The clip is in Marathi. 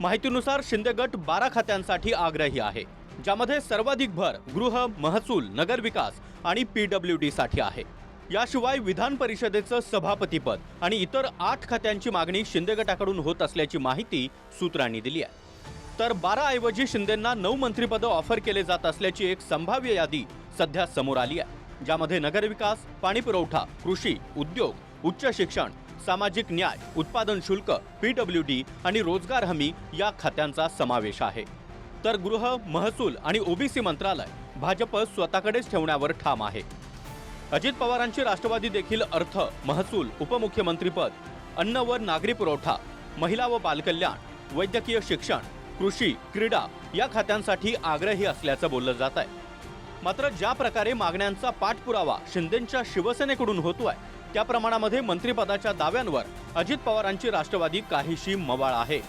माहितीनुसार शिंदे गट 12 खात्यांसाठी आग्रही आहे, ज्यामध्ये सर्वाधिक भर गृह, महसूल, नगरविकास आणि PWD साठी आहे। याशिवाय विधान परिषदेचं सभापतीपद आणि इतर 8 खात्यांची मागणी शिंदे गटाकडून होत असल्याची माहिती सूत्रांनी दिली आहे। तर 12 ऐवजी शिंदेंना 9 मंत्रिपद ऑफर केले जात असल्याची एक संभाव्य यादी सध्या समोर आली आहे, ज्यामध्ये नगरविकास, पाणीपुरवठा, कृषी, उद्योग, उच्च शिक्षण, सामाजिक न्याय, उत्पादन शुल्क, PWD आणि रोजगार हमी या खात्यांचा समावेश आहे। तर गृह, महसूल आणि OBC मंत्रालय भाजप स्वतःकडेच ठेवण्यावर ठाम आहे। अजित पवारांची राष्ट्रवादी देखील अर्थ, महसूल, उपमुख्यमंत्रीपद, अन्न व नागरी पुरवठा, महिला व बालकल्याण, वैद्यकीय शिक्षण, कृषी, क्रीडा या खात्यांसाठी आग्रही असल्याचं बोललं जात आहे। मात्र ज्या प्रकारे मागण्यांचा पाठपुरावा शिंदेंच्या शिवसेनेकडून होतोय, त्या प्रमाणामध्ये मंत्रिपदाच्या दाव्यांवर अजित पवारांची राष्ट्रवादी काहीशी मवाळ आहे।